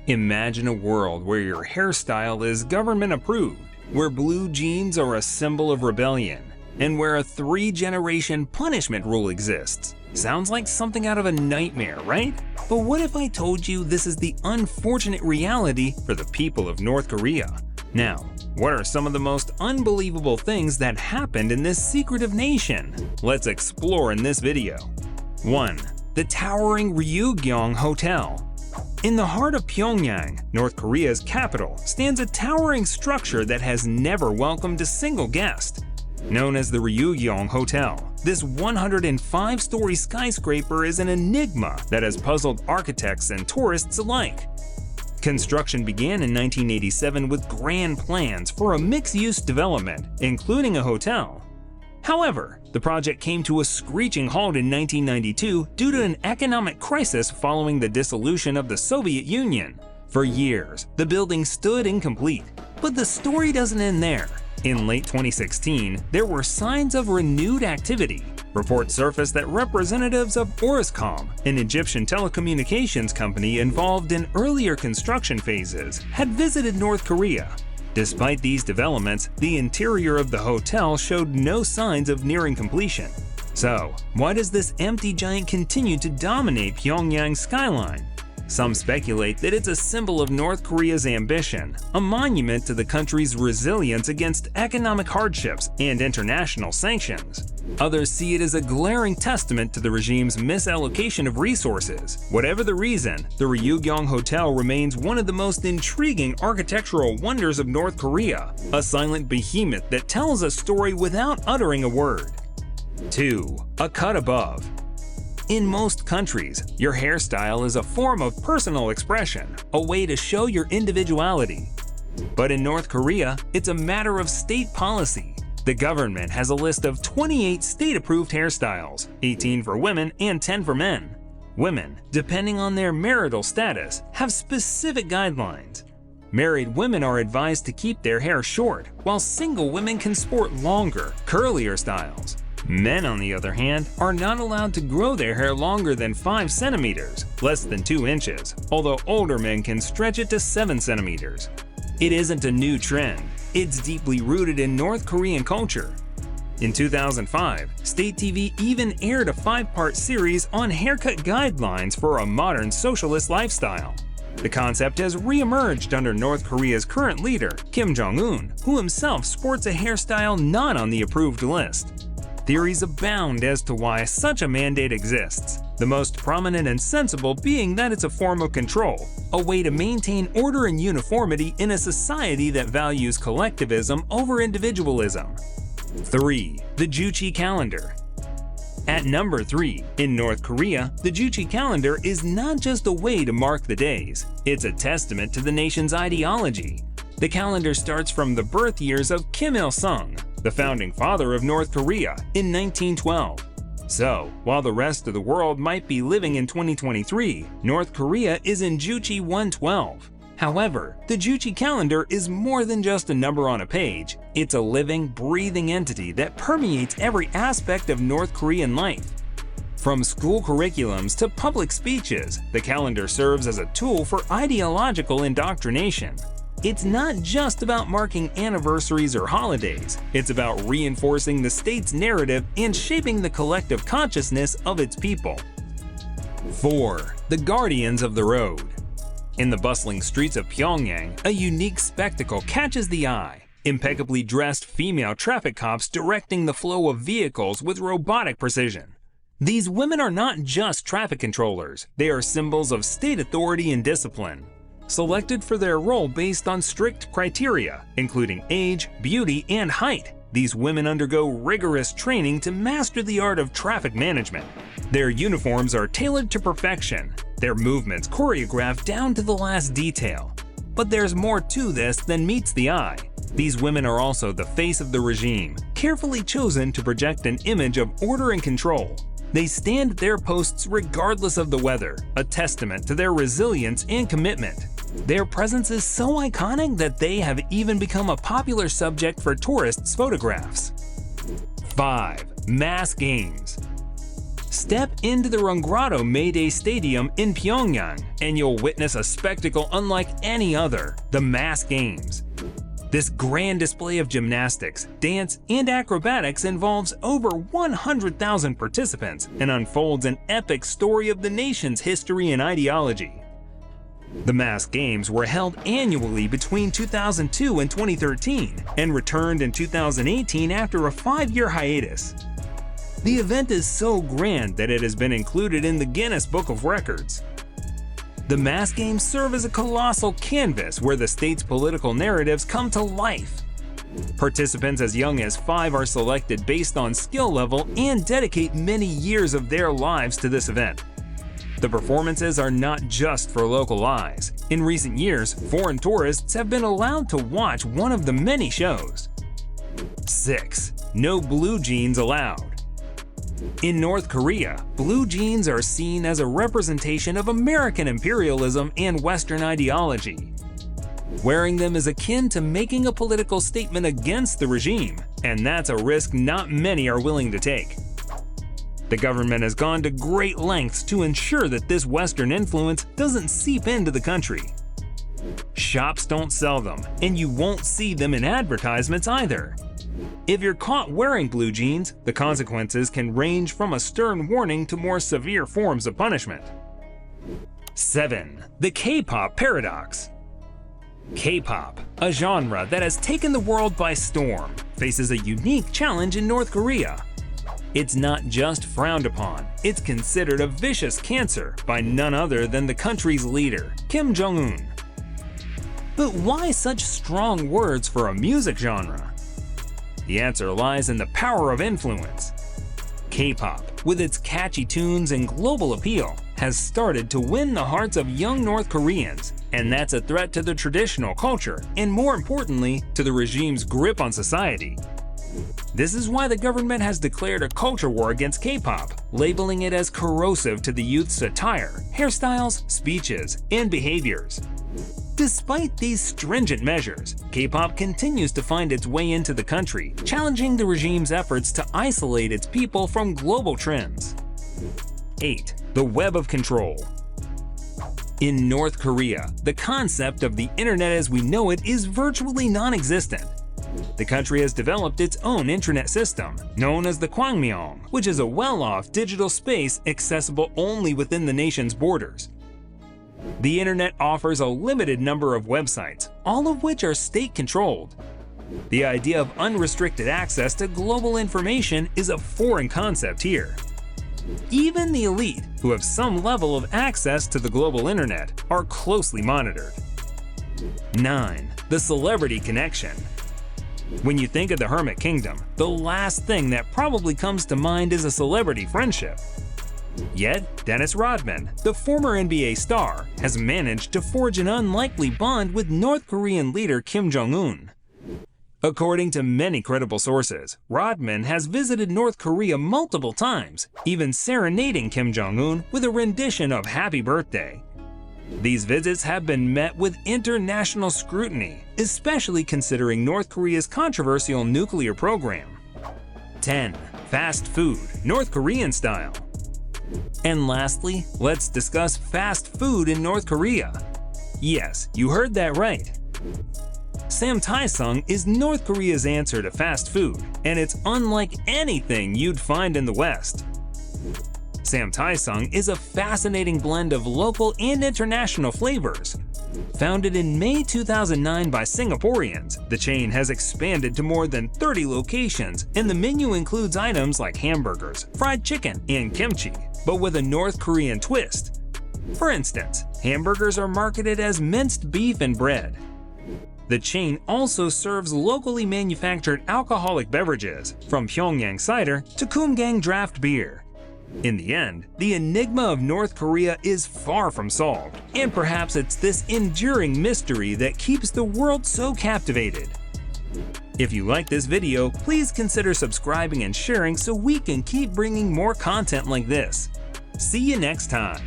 Imagine a world where your hairstyle is government approved, where blue jeans are a symbol of rebellion, and where a 3-generation punishment rule exists. Sounds like something out of a nightmare, right? But what if I told you this is the unfortunate reality for the people of North Korea? Now, what are some of the most unbelievable things that happened in this secretive nation? Let's explore in this video. 1. The towering Ryugyong Hotel. In the heart of Pyongyang, North Korea's capital, stands a towering structure that has never welcomed a single guest. Known as the Ryugyong Hotel, this 105-story skyscraper is an enigma that has puzzled architects and tourists alike. Construction began in 1987 with grand plans for a mixed-use development, including a hotel. However, the project came to a screeching halt in 1992 due to an economic crisis following the dissolution of the Soviet Union. For years, the building stood incomplete. But the story doesn't end there. In late 2016, there were signs of renewed activity. Reports surfaced that representatives of Orascom, an Egyptian telecommunications company involved in earlier construction phases, had visited North Korea. Despite these developments, the interior of the hotel showed no signs of nearing completion. So, why does this empty giant continue to dominate Pyongyang's skyline? Some speculate that it's a symbol of North Korea's ambition, a monument to the country's resilience against economic hardships and international sanctions. Others see it as a glaring testament to the regime's misallocation of resources. Whatever the reason, the Ryugyong Hotel remains one of the most intriguing architectural wonders of North Korea, a silent behemoth that tells a story without uttering a word. 2. A cut above. In most countries, your hairstyle is a form of personal expression, a way to show your individuality. But in North Korea, it's a matter of state policy. The government has a list of 28 state-approved hairstyles, 18 for women and 10 for men. Women, depending on their marital status, have specific guidelines. Married women are advised to keep their hair short, while single women can sport longer, curlier styles. Men, on the other hand, are not allowed to grow their hair longer than 5 centimeters, less than 2 inches, although older men can stretch it to 7 centimeters. It isn't a new trend, it's deeply rooted in North Korean culture. In 2005, state TV even aired a 5-part series on haircut guidelines for a modern socialist lifestyle. The concept has re-emerged under North Korea's current leader, Kim Jong-un, who himself sports a hairstyle not on the approved list. Theories abound as to why such a mandate exists, the most prominent and sensible being that it's a form of control, a way to maintain order and uniformity in a society that values collectivism over individualism. 3. The Juche calendar. At number 3, in North Korea, the Juche calendar is not just a way to mark the days, it's a testament to the nation's ideology. The calendar starts from the birth years of Kim Il-sung, the founding father of North Korea, in 1912. So, while the rest of the world might be living in 2023, North Korea is in Juche 112. However, the Juche calendar is more than just a number on a page. It's a living, breathing entity that permeates every aspect of North Korean life. From school curriculums to public speeches, the calendar serves as a tool for ideological indoctrination. It's not just about marking anniversaries or holidays, it's about reinforcing the state's narrative and shaping the collective consciousness of its people. 4. The Guardians of the Road. In the bustling streets of Pyongyang, a unique spectacle catches the eye. Impeccably dressed female traffic cops directing the flow of vehicles with robotic precision. These women are not just traffic controllers, they are symbols of state authority and discipline. Selected for their role based on strict criteria, including age, beauty, and height, these women undergo rigorous training to master the art of traffic management. Their uniforms are tailored to perfection, their movements choreographed down to the last detail. But there's more to this than meets the eye. These women are also the face of the regime, carefully chosen to project an image of order and control. They stand at their posts regardless of the weather, a testament to their resilience and commitment. Their presence is so iconic that they have even become a popular subject for tourists' photographs. 5. Mass games. Step into the Rungrado May Day Stadium in Pyongyang, and you'll witness a spectacle unlike any other, the Mask Games. This grand display of gymnastics, dance, and acrobatics involves over 100,000 participants and unfolds an epic story of the nation's history and ideology. The Mask Games were held annually between 2002 and 2013 and returned in 2018 after a 5-year hiatus. The event is so grand that it has been included in the Guinness Book of Records. The Mask Games serve as a colossal canvas where the state's political narratives come to life. Participants as young as 5 are selected based on skill level and dedicate many years of their lives to this event. The performances are not just for local eyes. In recent years, foreign tourists have been allowed to watch one of the many shows. 6. No blue jeans allowed. In North Korea, blue jeans are seen as a representation of American imperialism and Western ideology. Wearing them is akin to making a political statement against the regime, and that's a risk not many are willing to take. The government has gone to great lengths to ensure that this Western influence doesn't seep into the country. Shops don't sell them, and you won't see them in advertisements either. If you're caught wearing blue jeans, the consequences can range from a stern warning to more severe forms of punishment. 7. The K-pop paradox. K-pop, a genre that has taken the world by storm, faces a unique challenge in North Korea. It's not just frowned upon, it's considered a vicious cancer by none other than the country's leader, Kim Jong-un. But why such strong words for a music genre? The answer lies in the power of influence. K-pop, with its catchy tunes and global appeal, has started to win the hearts of young North Koreans, and that's a threat to the traditional culture and, more importantly, to the regime's grip on society. This is why the government has declared a culture war against K-pop, labeling it as corrosive to the youth's attire, hairstyles, speeches, and behaviors. Despite these stringent measures, K-pop continues to find its way into the country, challenging the regime's efforts to isolate its people from global trends. 8. The web of control. In North Korea, the concept of the internet as we know it is virtually non-existent. The country has developed its own intranet system, known as the Kwangmyeong, which is a well-off digital space accessible only within the nation's borders. The internet offers a limited number of websites, all of which are state-controlled. The idea of unrestricted access to global information is a foreign concept here. Even the elite, who have some level of access to the global internet, are closely monitored. 9. The celebrity connection. When you think of the Hermit Kingdom, the last thing that probably comes to mind is a celebrity friendship. Yet, Dennis Rodman, the former NBA star, has managed to forge an unlikely bond with North Korean leader Kim Jong-un. According to many credible sources, Rodman has visited North Korea multiple times, even serenading Kim Jong-un with a rendition of Happy Birthday. These visits have been met with international scrutiny, especially considering North Korea's controversial nuclear program. 10. Fast food, North Korean style. And lastly, let's discuss fast food in North Korea. Yes, you heard that right. Samtaesung is North Korea's answer to fast food, and it's unlike anything you'd find in the West. Samtaesung is a fascinating blend of local and international flavors. Founded in May 2009 by Singaporeans, the chain has expanded to more than 30 locations, and the menu includes items like hamburgers, fried chicken, and kimchi, but with a North Korean twist. For instance, hamburgers are marketed as minced beef and bread. The chain also serves locally manufactured alcoholic beverages, from Pyongyang cider to Kumgang draft beer. In the end, the enigma of North Korea is far from solved, and perhaps it's this enduring mystery that keeps the world so captivated. If you like this video, please consider subscribing and sharing so we can keep bringing more content like this. See you next time!